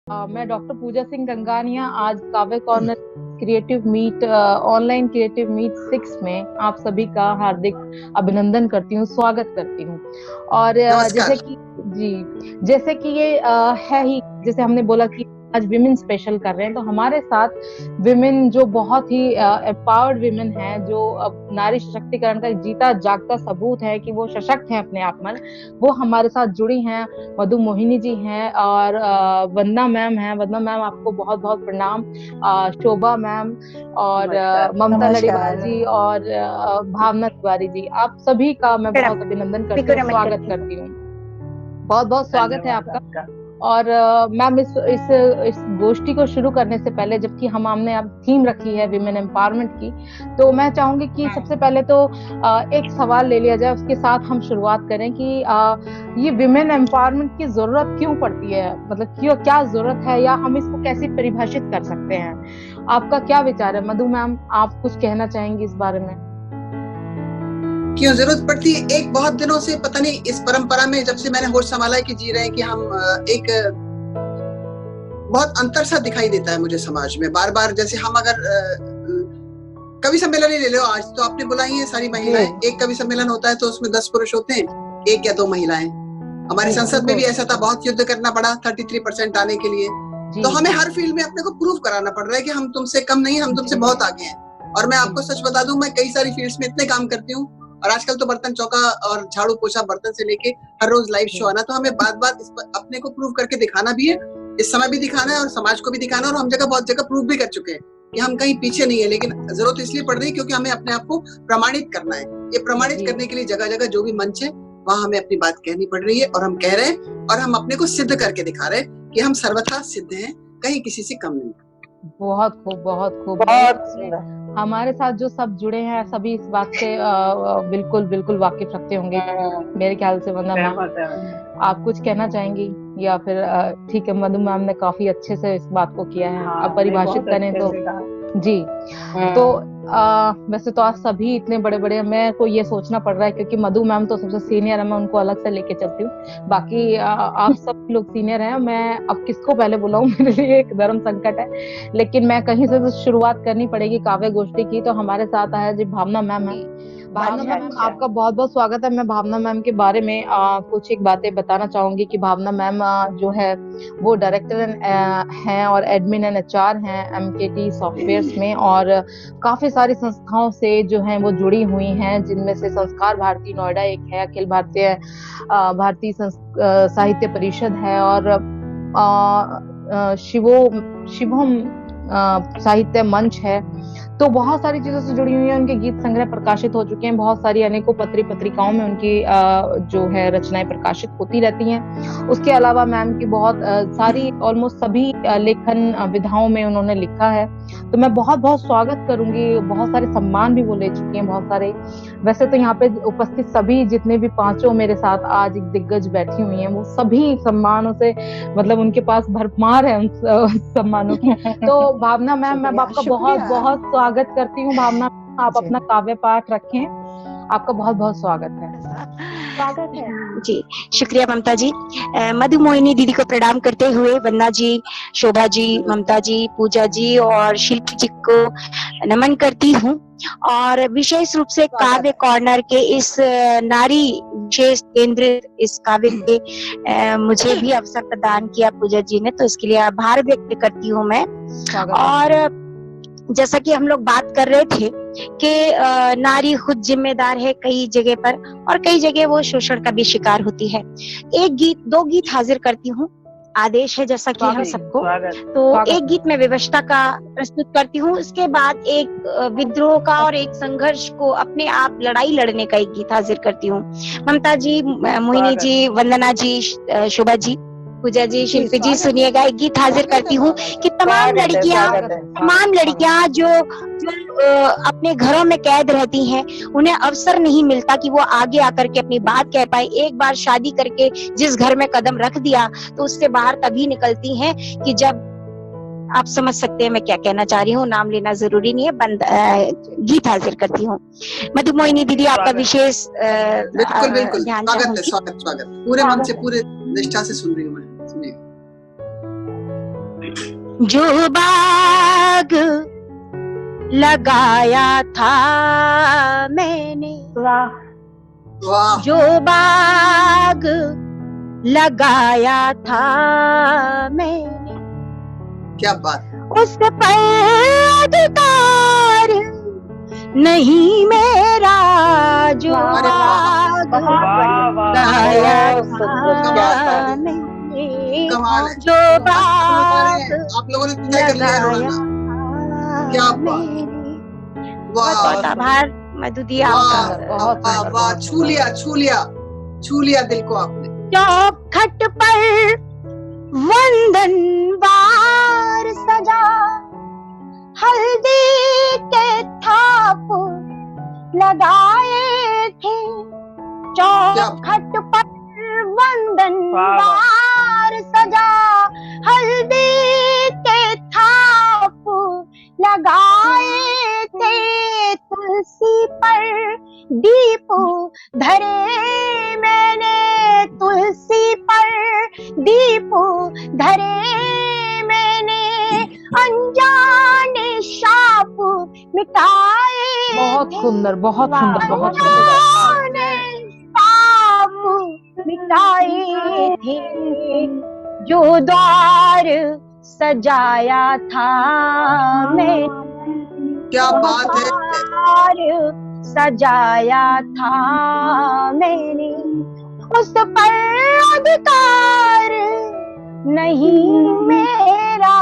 मैं डॉक्टर पूजा सिंह गंगानिया आज Kavya corner creative meet online creative meet 6 में आप सभी का हार्दिक अभिनंदन करती हूँ, स्वागत करती हूँ। और नमस्कार। जैसे कि ये है ही, जैसे हमने बोला कि आज विमेन स्पेशल कर रहे हैं, तो हमारे साथ विमेन जो बहुत ही एम्पावर्ड विमेन है, जो अब नारी सशक्तिकरण का एक जीता जागता सबूत है कि वो सशक्त हैं अपने आप में, वो हमारे साथ जुड़ी हैं। मधु मोहिनी जी हैं और वंदना मैम हैं। वंदना मैम, आपको बहुत बहुत प्रणाम। शोभा मैम और ममता लड़ीवाल जी और भावना तिवारी जी, आप सभी का मैं बहुत अभिनंदन करती हूँ, स्वागत करती हूँ। बहुत बहुत स्वागत है आपका। और मैम, इस गोष्ठी को शुरू करने से पहले, जबकि हमने अब थीम रखी है विमेन एम्पावरमेंट की, तो मैं चाहूंगी कि सबसे पहले तो एक सवाल ले लिया जाए, उसके साथ हम शुरुआत करें कि ये विमेन एम्पावरमेंट की जरूरत क्यों पड़ती है, मतलब क्यों, क्या जरूरत है, या हम इसको कैसे परिभाषित कर सकते हैं? आपका क्या विचार है? मधु मैम, आप कुछ कहना चाहेंगी इस बारे में? क्यों जरूरत पड़ती है? एक बहुत दिनों से पता नहीं इस परंपरा में, जब से मैंने होश संभाला है कि जी रहे हैं, कि हम एक बहुत अंतर सा दिखाई देता है मुझे समाज में। बार बार जैसे हम अगर कवि सम्मेलन ही ले लो, आज तो आपने बुलाई है सारी महिलाएं। एक कवि सम्मेलन होता है तो उसमें 10 पुरुष होते हैं, 1 या 2 महिलाएं। हमारी संसद में भी ऐसा था, बहुत युद्ध करना पड़ा 33% आने के लिए। तो हमें हर फील्ड में अपने को प्रूव कराना पड़ रहा है कि हम तुमसे कम नहीं, हम तुमसे बहुत आगे हैं। और मैं आपको सच बता दूं, मैं कई सारी फील्ड्स में इतने काम करती हूँ, और आजकल तो बर्तन चौका और झाड़ू पोछा बर्तन से लेके हर रोज लाइव शो आना, तो हमें बात बात अपने को प्रूव करके दिखाना भी है। इस समय भी दिखाना है और समाज को भी दिखाना है, और हम बहुत जगह प्रूव भी कर चुके हैं कि हम कहीं पीछे नहीं है। लेकिन जरूरत इसलिए पड़ रही है क्योंकि हमें अपने आप को प्रमाणित करना है। ये प्रमाणित करने के लिए जगह जगह जो भी मंच है, वहां हमें अपनी बात कहनी पड़ रही है, और हम कह रहे हैं, और हम अपने को सिद्ध करके दिखा रहे हैं कि हम सर्वथा सिद्ध हैं, कहीं किसी से कम नहीं। बहुत खूब, बहुत खूब, बहुत। हमारे साथ जो सब जुड़े हैं, सभी इस बात से बिल्कुल बिल्कुल वाकिफ रखते होंगे मेरे ख्याल से। वंदना मैम, आप कुछ कहना चाहेंगी, या फिर ठीक है, मधु मैम ने काफी अच्छे से इस बात को किया है। आप परिभाषित करें तो जी। तो वैसे तो आप सभी इतने बड़े बड़े, मैं को ये सोचना पड़ रहा है क्योंकि मधु मैम तो सबसे सीनियर है, मैं उनको अलग से लेके चलती हूँ। बाकी आप सब लोग सीनियर हैं, मैं अब किसको पहले बुलाऊं, मेरे लिए एक धर्म संकट है। लेकिन मैं कहीं से तो शुरुआत करनी पड़ेगी काव्य गोष्ठी की। तो हमारे साथ आया जी भावना मैम है। भावना मैम, आपका बहुत बहुत स्वागत है। मैं भावना मैम के बारे में कुछ एक बातें बताना चाहूंगी कि भावना मैम जो है वो डायरेक्टर हैं और एडमिन एंड एचआर हैं एमकेटी सॉफ्टवेयर्स में, और काफी सारी संस्थाओं से जो हैं वो जुड़ी हुई हैं, जिनमें से संस्कार भारती नोएडा एक है, अखिल भारतीय भारतीय साहित्य परिषद है, और शिवम साहित्य मंच है। तो बहुत सारी चीजों से जुड़ी हुई है। उनके गीत संग्रह प्रकाशित हो चुके हैं, बहुत सारी अनेकों पत्रिकाओं में उनकी जो है रचनाएं प्रकाशित होती रहती हैं। उसके अलावा मैम की बहुत सारी, ऑलमोस्ट सभी लेखन विधाओं में उन्होंने लिखा है। तो मैं बहुत बहुत स्वागत करूंगी। बहुत सारे सम्मान भी वो ले चुकी हैं, बहुत सारे। वैसे तो यहाँ पे उपस्थित सभी जितने भी 5 मेरे साथ आज एक दिग्गज बैठी हुई हैं, वो सभी सम्मानों से, मतलब उनके पास भरमार है उन सम्मानों की। तो भावना मैम, मैं आपका बहुत बहुत स्वागत करती हूँ। भावना, आप अपना काव्य पाठ रखें। आपका बहुत बहुत स्वागत है। स्वागत है जी। शुक्रिया ममता जी। मधु मोहिनी दीदी को प्रणाम करते हुए वंदना जी, शोभा जी, ममता जी, पूजा जी और शिल्पी जी को नमन करती हूँ। और विशेष रूप से काव्य कॉर्नर के इस नारी विशेष केंद्रित इस काव्य के मुझे भी अवसर प्रदान किया पूजा जी ने, तो इसके लिए आभार व्यक्त करती हूँ मैं। और जैसा कि हम लोग बात कर रहे थे कि नारी खुद जिम्मेदार है कई जगह पर, और कई जगह वो शोषण का भी शिकार होती है। दो गीत हाजिर करती हूँ, आदेश है जैसा कि हम सबको। तो एक गीत में व्यवस्था का प्रस्तुत करती हूँ, उसके बाद एक विद्रोह का और एक संघर्ष को अपने आप लड़ाई लड़ने का एक गीत हाजिर करती हूँ। ममता जी, मोहिनी जी, वंदना जी, शोभा जी, पूजा जी, शिल्पी जी, सुनिएगा, एक गीत हाजिर करती हूँ कि तमाम लड़कियां जो अपने घरों में कैद रहती हैं, उन्हें अवसर नहीं मिलता कि वो आगे आकर के अपनी बात कह पाए। एक बार शादी करके जिस घर में कदम रख दिया, तो उससे बाहर तभी निकलती हैं कि जब, आप समझ सकते हैं मैं क्या कहना चाह रही हूँ, नाम लेना जरूरी नहीं है। गीत हाजिर करती हूँ। मधु मोहिनी दीदी, आपका विशेष बिल्कुल बिल्कुल स्वागत है, स्वागत स्वागत। पूरे मन से, पूरे निष्ठा से सुन रही हूँ मैं। सुनिए। जो बाग लगाया था मैंने, वाह जो बाग लगाया था मैंने, क्या बात। उस पर अधिकार नहीं मेरा, जो अरे वाह, बाग लगाया था मैंने, कमाल है। जो बाग आप लोगों ने तय कर लिया है रोना। क्या बात। बहुत बहुत वाह आभार मधु दी वाह आपका। बहुत वाह सुंदर, वाह, बहुत छू सुंदर। लिया छू लिया छू लिया दिल को आपने। चौखट पर वंदन वार सजा, हल्दी के थाप लगाए थे, चौखट पर वंदन वार सजा, हल्दी के थाप लगाए थे, तुलसी पर दीप धरे मैंने, तुलसी पर दीप धरे मैंने, अनजाने शाप मिटाए, बहुत सुंदर, बहुत सुंदर, बहुत सुंदर। अनजाने शाप मिटाए थे, जो द्वार सजाया था मैंने, क्या बात है। द्वार सजाया था मैंने, उस पर अधिकार नहीं मेरा,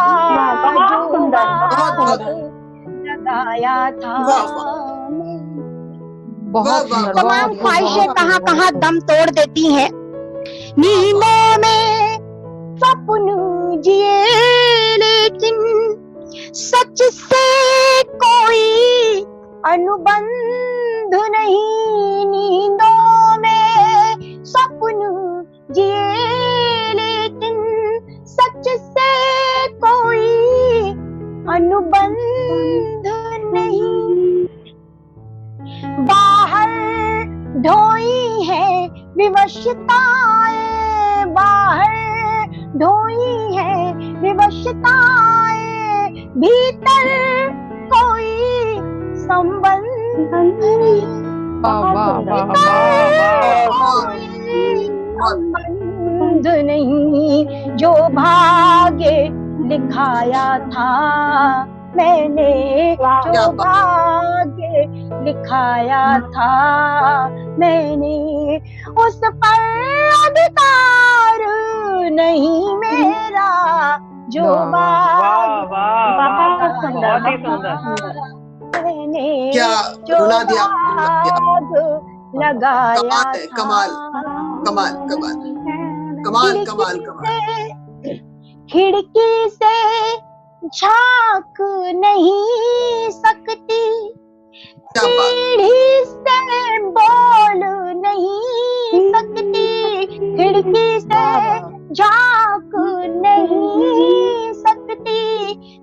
जो बाग लगाया था मैंने। बहुत वाह, सुंदर, तमाम बहुत ख्वाहिशें कहाँ कहाँ दम तोड़ देती हैं, नींदों में सपन जिए लेकिन सच से कोई अनुबंध नहीं, नींदों में सपन जिए लेकिन सच से कोई अनुबंध नहीं, बाहर ढोई है विवशताएं, बाहर ढोई है विवशताएं, भीतर कोई संबंध नहीं, वाह, वाह, वाह, कोई संबंध नहीं, जो भाग्य लिखाया था मैंने, जो भाग्य लिखाया था मैंने, उस पर अधिकार नहीं मेरा, जो वाह, मैंने, क्या जो रुला दिया, बाग लगाया कमाल है, कमाल कमाल कमाल कमाल कमाल कमाल। खिड़की से झांक नहीं सकती, सीढ़ी से बोल नहीं सकती, खिड़की से झांक नहीं सकती,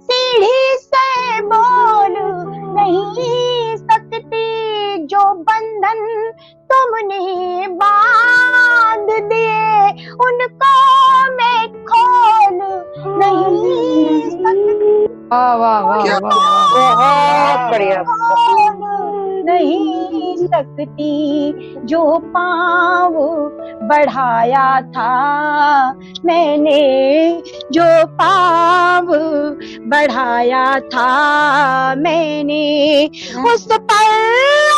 सीढ़ी से बोल नहीं सकती, जो बंधन तुमने बांध दिए उनको मैं खोल नहीं सकती, वाह, वाह, वाह, बहुत बढ़िया, नहीं सकती, जो पाँव बढ़ाया था मैंने, जो पाँव बढ़ाया था मैंने, उस पर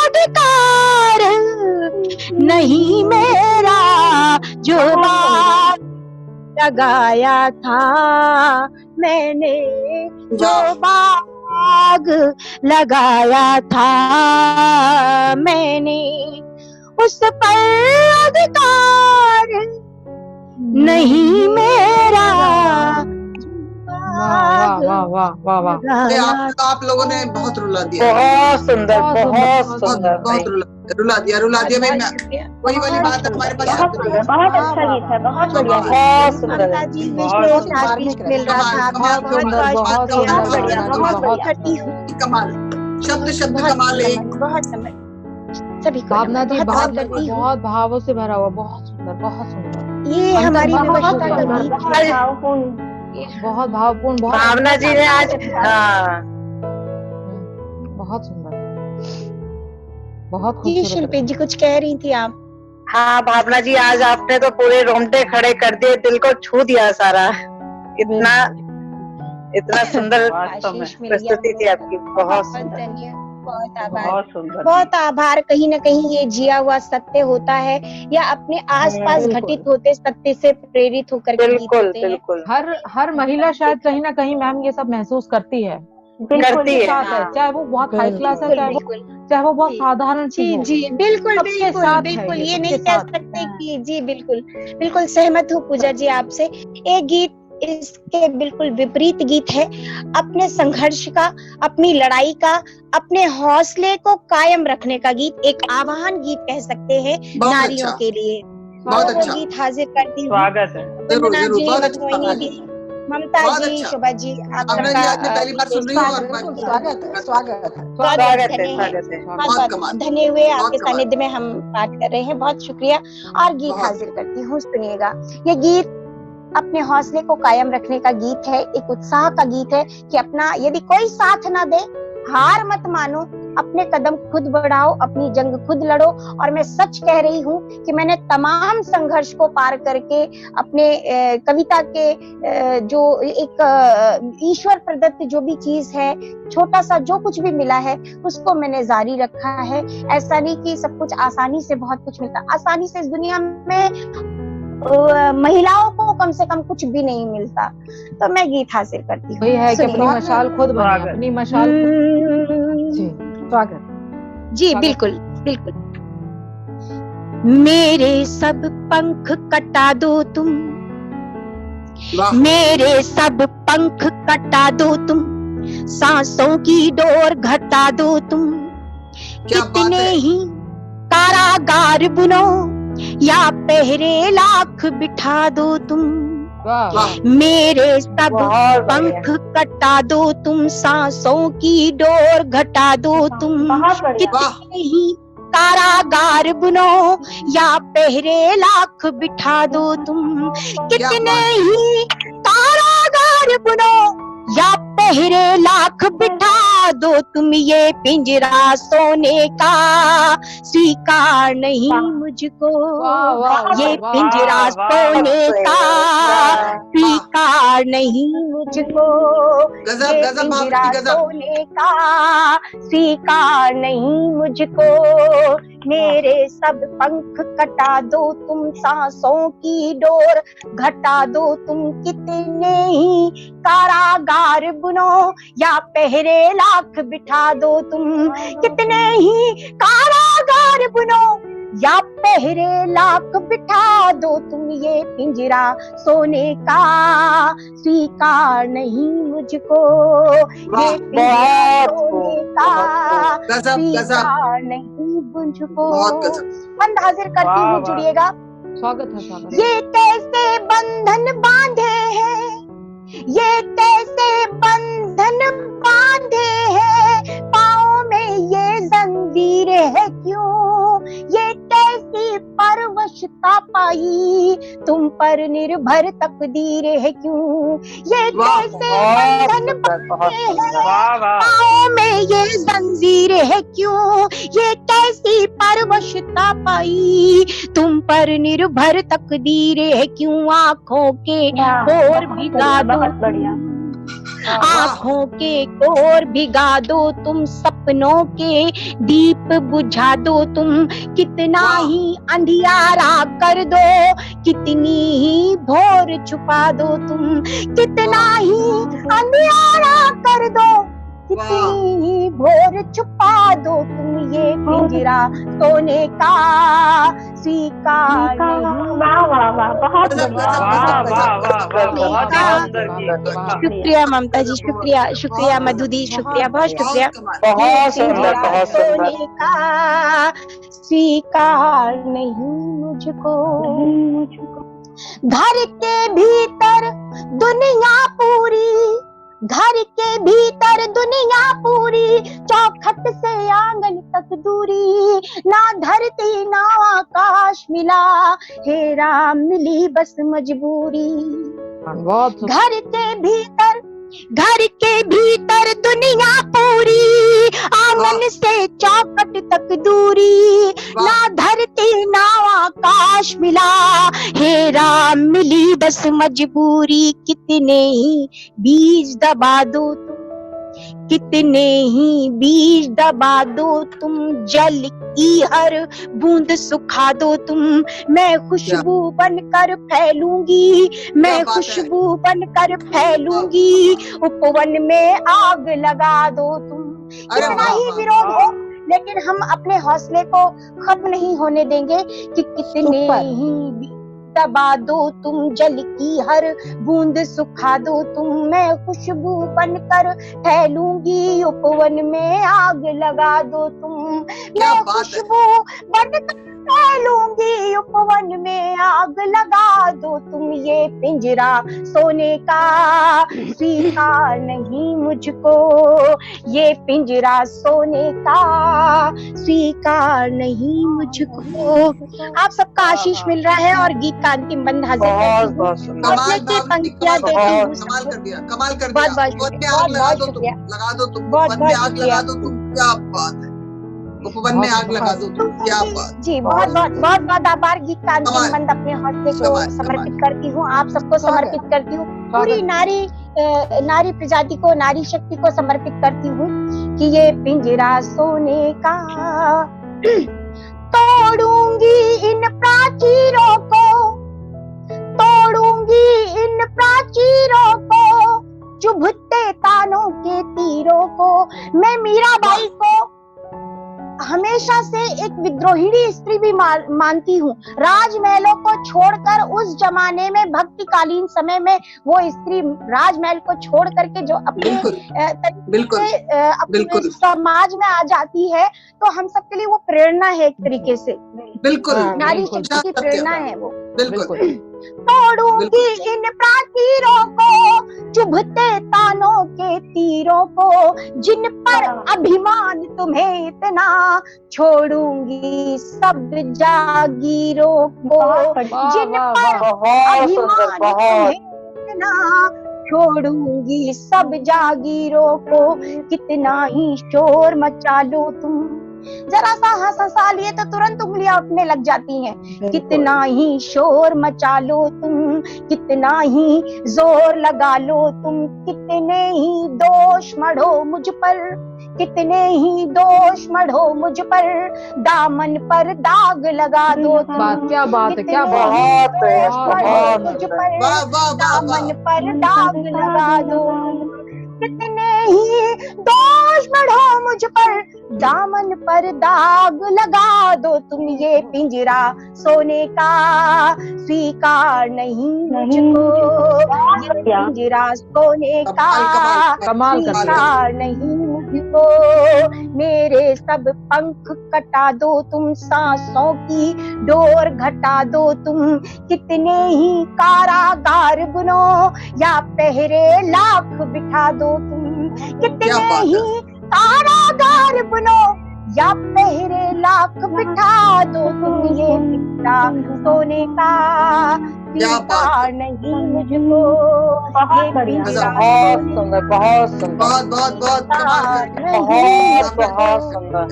अधिकार नहीं मेरा, जो बाग लगाया था मैंने, जो बाग लगाया था मैंने, उस पर अधिकार नहीं मेरा, वाह, वाह, वाह, वाह, वाह। आप लोगों ने बहुत रुला दिया, बहुत सुंदर, बहुत बहुत सुंदर, बहुत रुला दिया भाई। वही वाली बात है, हमारे पास शब्द नहीं है। बहुत अच्छा गीत है, बहुत बढ़िया, बहुत सुंदर है। मिल रहा था, कमाल, बहुत कमाल, बहुत बढ़िया, बहुत करती हूँ, कमाल, शब्द शब्द कमाल एक। बहुत सभी को भावना जी बहुत बहुत करती हूँ। बहुत भावों से भरा हुआ, बहुत सुंदर, बहुत सुंदर। ये हमारी बहुत विवशता का सुंदर, गीत है। बहुत भावपूर्ण, बहुत भावना जी ने आज बहुत सुंदर, बहुत जी खूबसूरत। शिल्पी जी कुछ कह रही थी आप? हाँ भावना जी, आज आपने तो पूरे रोंगटे खड़े कर दिए, दिल को छू दिया सारा। इतना सुंदर प्रस्तुति थी आपकी, बहुत सुंदर, बहुत आभार, बहुत सुंदर, बहुत आभार। कहीं ना कहीं ये जिया हुआ सत्य होता है या अपने आसपास घटित होते सत्य से प्रेरित होकर के गीत बिल्कुल होते हैं। बिल्कुल हर महिला शायद कहीं ना कहीं मैम ये सब महसूस करती है, करती है। साथ है, चाहे वो बहुत हाई क्लास है, चाहे वो बहुत साधारण सी जी हो। जी बिल्कुल सबके बिल्कुल साथ है बिल्कुल, ये सबके नहीं कह साथ। सकते कि जी बिल्कुल बिल्कुल सहमत हूँ पूजा जी आपसे। एक गीत इसके बिल्कुल विपरीत गीत है, अपने संघर्ष का, अपनी लड़ाई का, अपने हौसले को कायम रखने का गीत, एक आह्वान गीत कह सकते हैं नारियों के लिए। बहुत वो अच्छा, गीत हाजिर करती हूँ। स्वागत है। जरूर वंदना जरूर, जी, बहुत मधुमोहिनी अच्छा, दी, ममता बहुत जी, अच्छा। शोभा जी, आप भावना जी आज मैं पहली बार सुन रही हूँ और स्वागत है, स्वागत है। स्वागत है, धन्य है, स्वागत है। बहुत बहुत कमाल, धन्य हुए बहुत आपके कमाल। सानिध्य में हम पाठ कर रहे हैं, बहुत शुक्रिया। और गीत बहुत। हाजिर करती हूँ, सुनिएगा। ये गीत अपने हौसले को कायम रखने का गीत है, एक उत्साह का गीत है कि अपना यदि कोई साथ ना दे, हार मत मानो, अपने कदम खुद बढ़ाओ, अपनी जंग खुद लड़ो। और मैं सच कह रही हूँ कि मैंने तमाम संघर्ष को पार करके अपने कविता के जो एक ईश्वर प्रदत्त जो भी चीज है, छोटा सा जो कुछ भी मिला है उसको मैंने जारी रखा है। ऐसा नहीं कि सब कुछ आसानी से बहुत कुछ मिलता, आसानी से इस दुनिया में महिलाओं को कम से कम कुछ भी नहीं मिलता। तो मैं गीत हासिल करती हूँ, वही है कि अपनी सुनिए। मशाल खुद बने, अपनी मशाल जी, स्वागत जी बिल्कुल बिल्कुल। मेरे सब पंख कटा दो तुम, मेरे सब पंख कटा दो तुम, सांसों की डोर घटा दो तुम, कितने ही कारागार बुनो या पहरे लाख बिठा दो तुम, मेरे सब पंख कटा दो तुम, सांसों की डोर घटा दो तुम, कितने ही कारागार बुनो या पहरे लाख बिठा दो तुम, कितने ही कारागार बुनो या पहरे लाख बिठा दो तुम, ये पिंजरा सोने का स्वीकार नहीं मुझको, ये पिंजरा सोने का स्वीकार नहीं मुझको, ये पिंजरा सोने का स्वीकार नहीं मुझको, मेरे सब पंख कटा दो तुम, सांसों की डोर घटा दो तुम, कितने ही कारागार बुनो या पहरे लाख बिठा दो तुम, कितने ही कारागार बुनो या पहरे लाख बिठा दो तुम, ये पिंजरा सोने का स्वीकार नहीं मुझको, ये पिंजरा सोने का स्वीकार नहीं मुझको। बंद हाजिर करती हूँ, जुड़िएगा। स्वागत है, स्वागत। ये कैसे बंधन बांधे हैं, ये कैसे बंधन बांधे हैं, पाँव में ये जंजीर है क्यों, ये कैसी परवशता पाई, तुम पर निर्भर तकदीर है क्यों, ये कैसे बंधन बांधे हैं, पाँव में ये जंजीर है क्यों, ये कैसी परवशता पाई, तुम पर निर्भर तकदीर है क्यों, आँखों के और भिगा दो, आँखों के कोर भिगा दो तुम, सपनों के दीप बुझा दो तुम, कितना ही अंधियारा कर दो, कितनी ही भोर छुपा दो तुम, कितना ही अंधियारा कर दो, कितनी ही भोर छुपा दो तुम, ये पिंजरा सोने का स्वीकार नहीं। शुक्रिया ममता जी, शुक्रिया शुक्रिया मधु दी, शुक्रिया, बहुत शुक्रिया। बहुत सुंदर, बहुत सुंदर। सोने का स्वीकार नहीं मुझको, घर के भीतर दुनिया पूरी, घर के भीतर दुनिया पूरी, चौखट से आंगन तक दूरी, ना धरती ना आकाश काश मिला, हे राम मिली बस मजबूरी। बहुत घर के भीतर दुनिया पूरी, आंगन से चौखट तक दूरी, ना धरती ना आकाश मिला, हे राम मिली बस मजबूरी। कितने ही बीज दबा दो तुम, कितने ही बीज दबा दो तुम, जल की हर बूंद सुखा दो तुम, मैं खुशबू बनकर फैलूंगी, मैं खुशबू बनकर फैलूंगी, उपवन में आग लगा दो तुम। कितना ही विरोध हो, लेकिन हम अपने हौसले को खत्म नहीं होने देंगे कि कितने ही दबा दो तुम, जल की हर बूंद सुखा दो तुम, मैं खुशबू बनकर फैलूंगी, उपवन में आग लगा दो तुम, मैं खुशबू बनकर फैलूंगी, उपवन में आग लगा दो तुम। ये पिंजरा सोने का स्वीकार नहीं मुझको, ये पिंजरा सोने का स्वीकार नहीं मुझको। आप सबका आशीष मिल रहा है और गीत का अंतिम बंद हाजिर करती हूँ। पंक्तियां देती हूँ। कमाल कर दिया। बहुत शुक्रिया। लगा दो तुम, उपवन में आग लगा दो तुम, क्या बात है, उपवन में आग लगा दो तुम, क्या बात जी। बहुत आभार। गीत का अंतिम बंद अपने हौसले को समर्पित करती हूँ, आप सबको समर्पित करती हूँ, पूरी नारी प्रजाति को, नारी शक्ति को समर्पित करती हूँ कि ये पिंजरा सोने का तोड़ूंगी इन प्राचीरों को, तोड़ूंगी इन प्राचीरों को, चुभते तानों के तीरों को। मैं मीराबाई को हमेशा से एक विद्रोहिणी स्त्री भी मानती हूँ। राजमहलों को छोड़कर उस जमाने में, भक्तिकालीन समय में, वो स्त्री राजमहल को छोड़ करके जो अपने अपने समाज में आ जाती है, तो हम सबके लिए वो प्रेरणा है एक तरीके से। बिल्कुल नारी शक्ति की प्रेरणा है वो। बिल्कुल। तोड़ूंगी इन प्राचीरों को, चुभते तानों के तीरों को, जिन पर अभिमान तुम्हें इतना, छोड़ूंगी सब जागीरों को, जिन पर अभिमान तुम्हें इतना, छोड़ूंगी सब जागीरों को। कितना ही शोर मचा लो तुम, जरा सा हंसा लिए तो तुरंत उंगलियां उठने लग जाती हैं। कितना ही शोर मचा लो तुम, कितना ही जोर लगा लो तुम, कितने ही दोष मढ़ो मुझ पर, कितने ही दोष मढ़ो मुझ पर, दामन पर दाग लगा दो तुम। क्या बात है, क्या बात है, मुझ पर दामन पर दाग लगा दो, कितने ही दोष मढ़ो मुझ पर, दामन पर दाग लगा दो तुम। ये पिंजरा सोने का स्वीकार नहीं मुझको, ये पिंजरा सोने का स्वीकार नहीं मुझको। मेरे सब पंख कटा दो तुम, सांसों की डोर घटा दो तुम, कितने ही कारागार बुनो या पहरे लाख बिठा दो तुम, कितने ही कारागार बनो या पहरे लाख बिठा दो तुम। ये पिंजरा सोने का स्वीकार नहीं मुझको, ये पिंजरा बहुत सुंदर, बहुत सुंदर, बहुत सुंदर,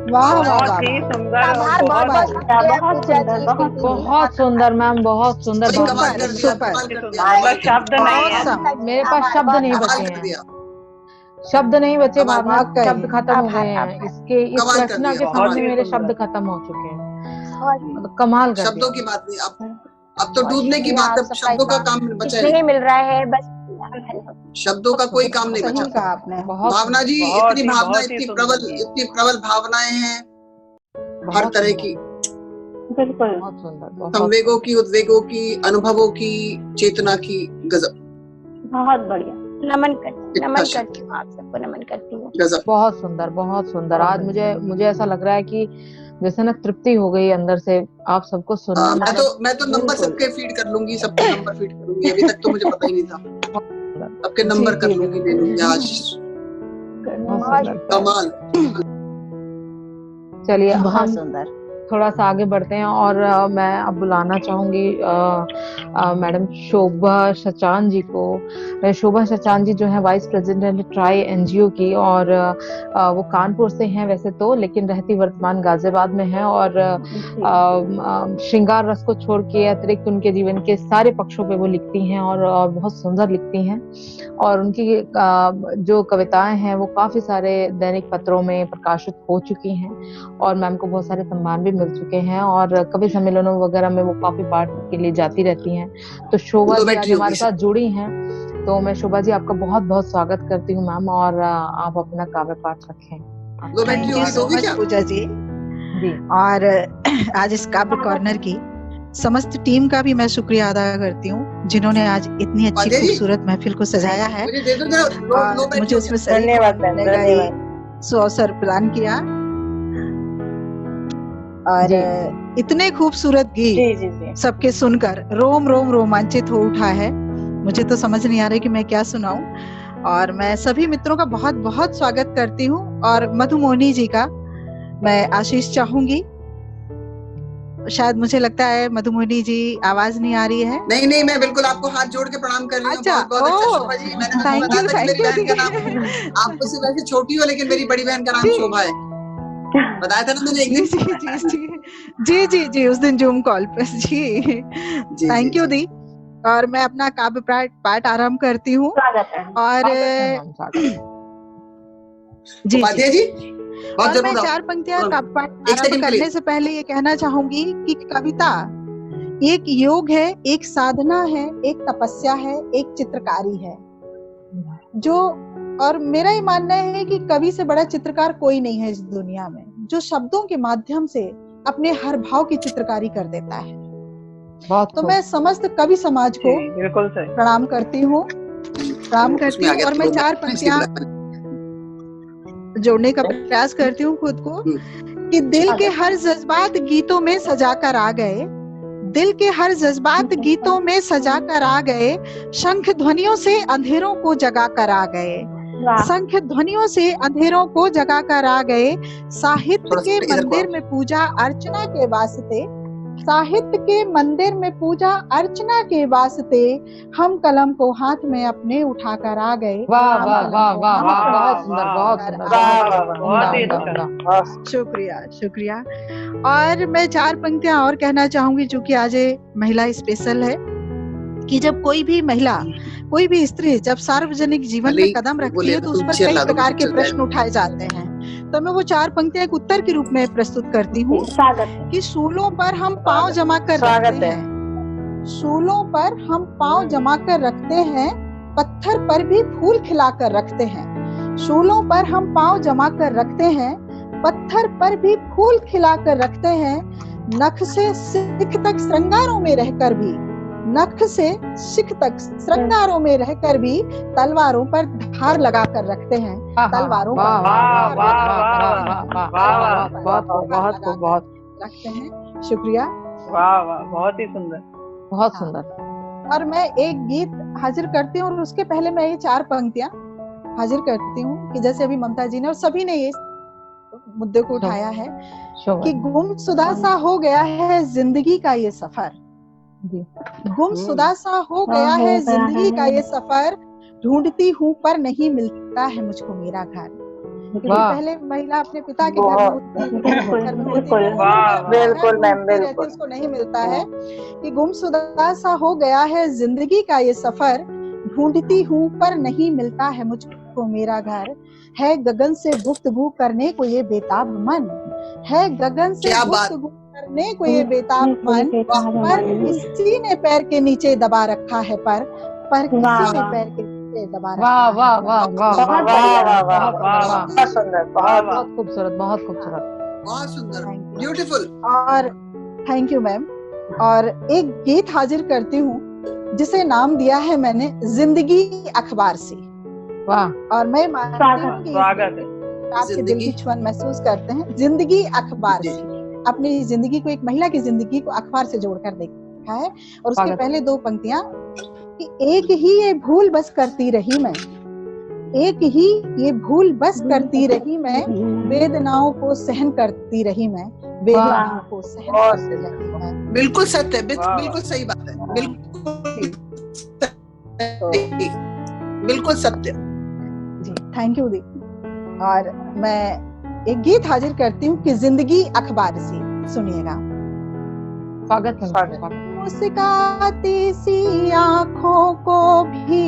बहुत ही सुंदर, बहुत सुंदर मैम, बहुत सुंदर। शब्द नहीं है मेरे पास, शब्द नहीं बचे हैं, शब्द नहीं बचे भावना, शब्द खत्म हो गए हैं। इस रचना के सामने मेरे शब्द खत्म हो चुके हैं। कमाल कर शब्दों की बात नहीं, अब तो डूबने की बात है, शब्दों का काम बचा नहीं मिल रहा है, बस शब्दों का कोई काम नहीं बचा आपने। भावना जी, इतनी भावना, इतनी प्रबल भावनाएं हैं हर तरह की, बिल्कुल, बहुत सुंदर, संवेगों की, उद्वेगों की, अनुभवों की, चेतना की, गजब, बहुत बढ़िया। नमन करती हूँ आप सबको, नमन करती हूँ। बहुत सुंदर, बहुत सुंदर। आज मुझे ऐसा लग रहा है कि जैसे ना तृप्ति हो गई अंदर से आप सबको सुनना। मैं तो नंबर सबके फीड कर लूंगी, सबके नंबर फीड करूंगी। अभी तक तो मुझे पता ही नहीं था, सबके नंबर कर लूंगी, ले लूंगी आज। कमाल। चलिए, बहुत सुंदर। थोड़ा सा आगे बढ़ते हैं और मैं अब बुलाना चाहूंगी मैडम शोभा शचान जी को। शोभा शचान जी जो है वाइस प्रेसिडेंट ट्राई एनजीओ की, और वो कानपुर से हैं वैसे तो, लेकिन रहती वर्तमान गाजियाबाद में है। और श्रृंगार रस को छोड़ के अतिरिक्त उनके जीवन के सारे पक्षों पे वो लिखती हैं, और बहुत सुंदर लिखती हैं। और उनकी जो कविताएं हैं वो काफी सारे दैनिक पत्रों में प्रकाशित हो चुकी हैं, और मैम को बहुत सारे सम्मान भी मिल चुके हैं, और कवि सम्मेलनों वगैरह में वो काफी पार्ट के लिए जाती रहती हैं। तो शोभा जी आज हमारे साथ जुड़ी हैं, तो मैं शोभा जी आपका बहुत बहुत स्वागत करती हूँ मैम, और आप अपना काव्य पाठ रखें। थैंक यू सो मच पूजा जी। और आज इस काव्य कॉर्नर की समस्त टीम का भी मैं शुक्रिया अदा करती हूँ, जिन्होंने आज इतनी अच्छी खूबसूरत महफिल को सजाया है और मुझे उसमें अवसर प्रदान किया। और इतने खूबसूरत गीत सबके सुनकर रोम रोम रोमांचित हो उठा है। मुझे तो समझ नहीं आ रहा कि मैं क्या सुनाऊं। और मैं सभी मित्रों का बहुत बहुत स्वागत करती हूँ, और मधुमोहिनी जी का मैं आशीष चाहूंगी। शायद मुझे लगता है मधुमोहिनी जी आवाज नहीं आ रही है। नहीं, मैं बिल्कुल आपको हाथ जोड़ के प्रणाम कर रही हूँ। अच्छा, बहुत अच्छा शोभा जी। मैंने बताया था कि मेरी बहन का नाम, आप मुझसे वैसे छोटी हो लेकिन मेरी बड़ी बहन का नाम शोभा है, बताया था ना मैंने एक दिन। जी उस दिन जूम कॉल पर। जी थैंक यू दी। और मैं अपना काव्य पाठ आरंभ करती हूँ। और जी और मैं 4 पंक्तियां काव्य पाठ आरंभ करने से पहले ये कहना चाहूंगी कि कविता एक योग है, एक साधना है, एक तपस्या है, एक चित्रकारी है। जो और मेरा ये मानना है कि कवि से बड़ा चित्रकार कोई नहीं है इस दुनिया में, जो शब्दों के माध्यम से अपने हर भाव की चित्रकारी कर देता है। तो मैं समस्त कवि समाज को प्रणाम करती हूँ और मैं 4 पंक्तियां जोड़ने का प्रयास करती हूँ खुद को कि दिल के हर जज्बात गीतों में सजा कर आ गए, दिल के हर जज्बात गीतों में सजा कर आ गए, शंख ध्वनियों से अंधेरों को जगा कर आ गए, शंख ध्वनियों से अंधेरों को जगा कर आ गए। साहित्य के मंदिर में पूजा अर्चना के वास्ते, साहित्य के मंदिर में पूजा अर्चना के वास्ते हम कलम को हाथ में अपने उठा कर आ गए। वाह वाह वाह वाह वाह, बहुत सुंदर, बहुत सुंदर। शुक्रिया। और मैं 4 पंक्तियां और कहना चाहूंगी, जो कि आज महिला स्पेशल है, कि जब कोई भी महिला, कोई भी स्त्री जब सार्वजनिक जीवन में कदम रखती है तो उस पर कई प्रकार के प्रश्न उठाए जाते हैं। तो मैं वो 4 पंक्तियां एक उत्तर के रूप में प्रस्तुत करती हूँ कि सूलों पर हम पांव जमा कर रखते हैं, सूलों पर हम पांव जमा कर रखते हैं, पत्थर पर भी फूल खिला कर रखते हैं। सूलों पर हम पांव जमा कर रखते हैं, पत्थर पर भी फूल खिला कर रखते हैं। नख से सिख तक श्रृंगारों में रहकर भी, नख से सिख तक श्रृंगारों में रहकर भी तलवारों पर धार लगा कर रखते हैं। तलवारों पर रखते हैं। शुक्रिया। वाह वाह, बहुत ही सुंदर, बहुत सुंदर। और मैं एक गीत हाजिर करती हूँ, और उसके पहले मैं ये 4 पंक्तियां हाजिर करती हूँ कि जैसे अभी ममता जी ने और सभी ने ये मुद्दे को उठाया है कि गुमशुदा सा हो गया है जिंदगी का ये सफर, गुमशुदा सा हो गया है जिंदगी का ये सफर, ढूंढती हूँ पर नहीं मिलता है मुझको मेरा घर। क्योंकि पहले महिला अपने पिता के घर में होती, उसको नहीं मिलता है। कि गुमशुदा सा हो गया है जिंदगी का ये सफर, ढूंढती हूँ पर नहीं मिलता है मुझको मेरा घर। है गगन से गुफ्तगू करने को ये बेताब मन, है गगन से गुफ्तगू करने को ये बेताब मन, पर किसी ने पैर के नीचे दबा रखा है, पर किसी ने पैर के नीचे दबा रखा है। वाह वाह वाह वाह, बहुत सुंदर, बहुत खूबसूरत, बहुत खूबसूरत, बहुत सुंदर, ब्यूटीफुल। और थैंक यू मैम। और एक गीत हाजिर करती हूँ जिसे नाम दिया है मैंने जिंदगी अखबार से। वाह। और मैं मानती हूँ कि आपके दिल की छुअन महसूस करते हैं। जिंदगी अखबार से, अपनी जिंदगी को, एक महिला की जिंदगी को अखबार से जोड़कर देखा है। और उसके पहले 2 पंक्तियां कि एक ही ये भूल बस करती रही मैं, एक ही ये भूल बस करती रही मैं, वेदनाओं को सहन करती रही मैं, वेदनाओं को सहन करती रही मैं। बिल्कुल सत्य, बिल्कुल सही बात है, बिल्कुल सत्य जी। थैंक यू दी। और मैं एक गीत हाजिर करती हूँ कि जिंदगी अखबार सी, सुनिएगा। स्वागत है। मुस्काती सी आँखों को भी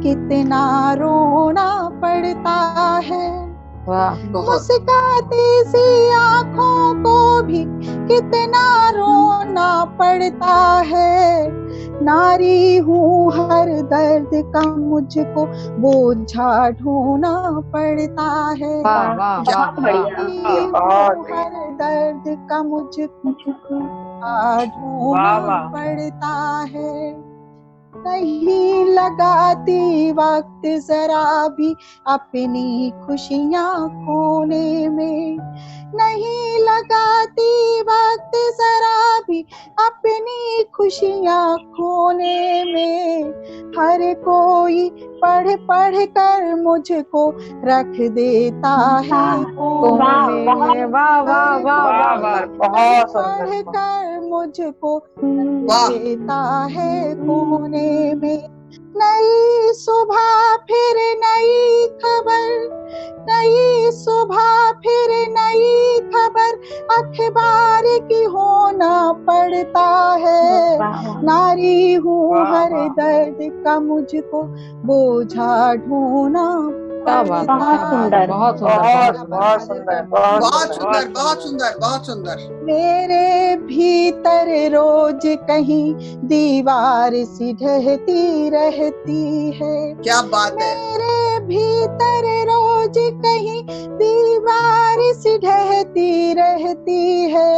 कितना रोना पड़ता है, मुस्काती सी आँखों को भी कितना रोना पड़ता है। नारी हूँ हर दर्द का मुझको बोझा ढोना पड़ता है। हर दर्द का मुझको ढोना पड़ता है। नहीं लगाती वक्त जरा भी अपनी खुशियाँ खोने में, नहीं लगाती वक्त जरा भी अपनी खुशियाँ खोने में। हर कोई पढ़ पढ़ कर मुझको रख देता है कोने में, पढ़ कर मुझको रख देता है कोने में। नई सुबह फिर नई खबर, नई सुबह फिर नई खबर अखबार की होना पड़ता है। नारी हूँ हर दर्द का मुझको बोझा ढोना बहुत सुंदर, बहुत सुंदर, बहुत सुंदर, बहुत सुंदर, बहुत सुंदर। मेरे भीतर रोज कहीं दीवार सी ढहती रहती है, क्या बात है। मेरे भीतर रोज कहीं दीवार सी ढहती रहती है।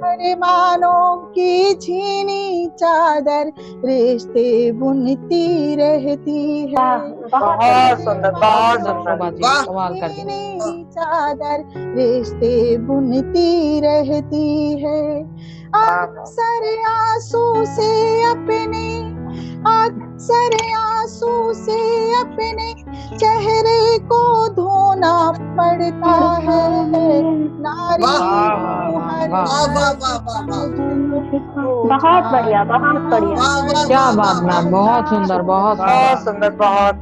अरमानों की छीनी चादर रिश्ते बुनती रहती है। बहुत सुंदर, बहुत सुंदर, कमाल कर दिया। चादर रिश्ते बुनती रहती है। अक्सर आंसू से अपने, अक्सर आंसू से अपने चेहरे को धोना पड़ता है। नारी बहुत बढ़िया, बहुत बढ़िया, क्या बात मैम, बहुत सुंदर, बहुत सुंदर, बहुत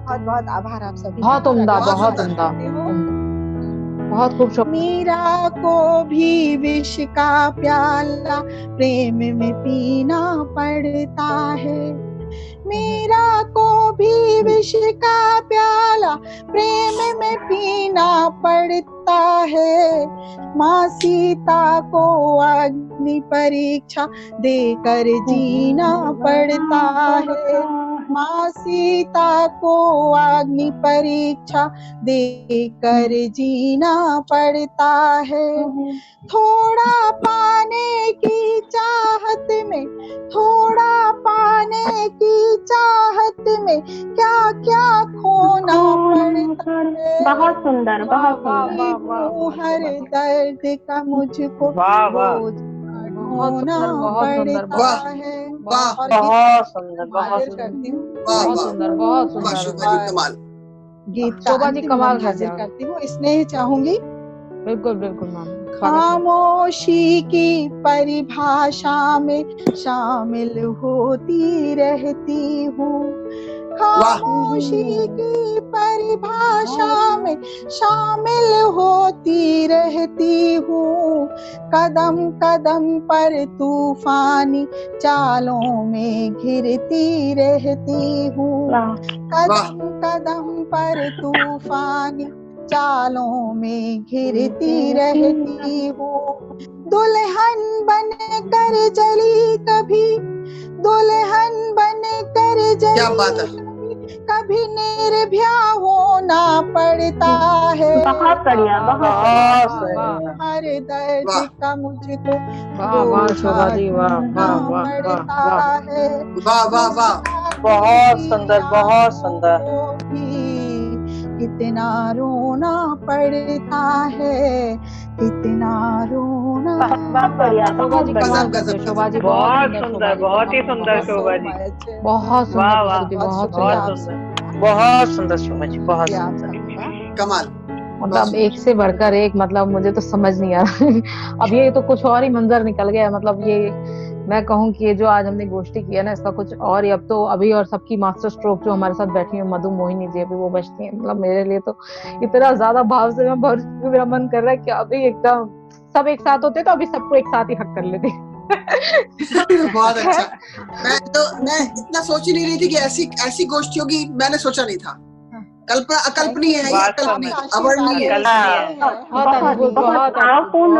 बहुत आभार आप सभी, बहुत उम्दा, बहुत उम्दा, बहुत खूब। मीरा को भी विष का प्याला प्रेम में पीना पड़ता है, मीरा को भी विष का प्याला प्रेम में पीना पड़ता है। माँ सीता को अग्नि परीक्षा देकर जीना पड़ता है, माँ सीता को अग्नि परीक्षा देकर जीना पड़ता है। थोड़ा पाने की चाहत में, थोड़ा पाने की चाहत में क्या क्या खोना पड़ता है। बहुत सुंदर, बहुत सुंदर। हर दर्द का मुझको होना पड़ता है। बहुत सुंदर, बहुत करती हूँ, बहुत सुंदर, बहुत सुंदर। कमाल गीत शोभा जी कमाल हाजिर करती हूँ। स्नेह चाहूंगी। बिल्कुल बिल्कुल मैम। खामोशी की परिभाषा में शामिल होती रहती हूँ, खामोशी की परिभाषा में शामिल होती रहती हूँ। कदम कदम पर तूफानी चालों में घिरती रहती हूँ, कदम कदम पर तूफानी चालों में घिरती रहती हूँ। दुल्हन बन कर जली कभी, दुल्हन बन कर जली, क्या बात है। कभी निर्भया होना पड़ता है। बहुत बढ़िया, बहुत हर दर्द का मुझको शोभा जी, वाह वाह वाह पड़ता है। वाह वाह वाह, बहुत सुंदर, बहुत सुंदर। कितना रोना पड़ता है, कितना रोना। बहुत बढ़िया, शोभा जी कमाल करते हो, शोभा जी बहुत सुंदर, बहुत ही सुंदर शोभा जी, बहुत सुंदर, बहुत सुंदर। बहुत सुंदर शोभा जी, बहुत शुक्रिया आप सुंदर। सबका। कमाल। मतलब एक से बढ़कर एक, मतलब मुझे तो समझ नहीं आ रहा अब ये तो कुछ और ही मंजर निकल गया। मतलब ये मैं कहूँ कि ये जो आज हमने गोष्ठी की है ना, इसका कुछ और ही। अब तो अभी और सबकी मास्टर स्ट्रोक जो हमारे साथ बैठी है मधु मोहिनी जी, अभी वो बचती है। मतलब मेरे लिए तो इतना ज्यादा भाव से मैं भर, मेरा मन कर रहा है कि अभी एकदम सब एक साथ होते तो अभी सबको एक साथ ही हक कर लेते। बहुत अच्छा। मैं इतना सोच ही नहीं रही थी कि ऐसी गोष्ठी होगी, मैंने सोचा नहीं था। कल्पना अकल्पनीय है, ये अकल्पनीय, अवर्णनीय है। बहुत अद्भुत, बहुत भावपूर्ण।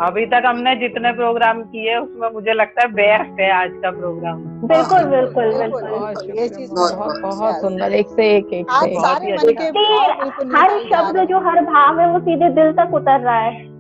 अभी तक हमने जितने प्रोग्राम किए उसमें मुझे लगता है बेस्ट है आज का प्रोग्राम। बिल्कुल बिल्कुल बहुत बिल्कुल। ये चीज बहुत बहुत सुंदर, एक से एक आज से सारे मन के भाव बिल्कुल हर निकल के आ शब्द रहे जो हर भाव है वो सीधे दिल तक उतर रहा है।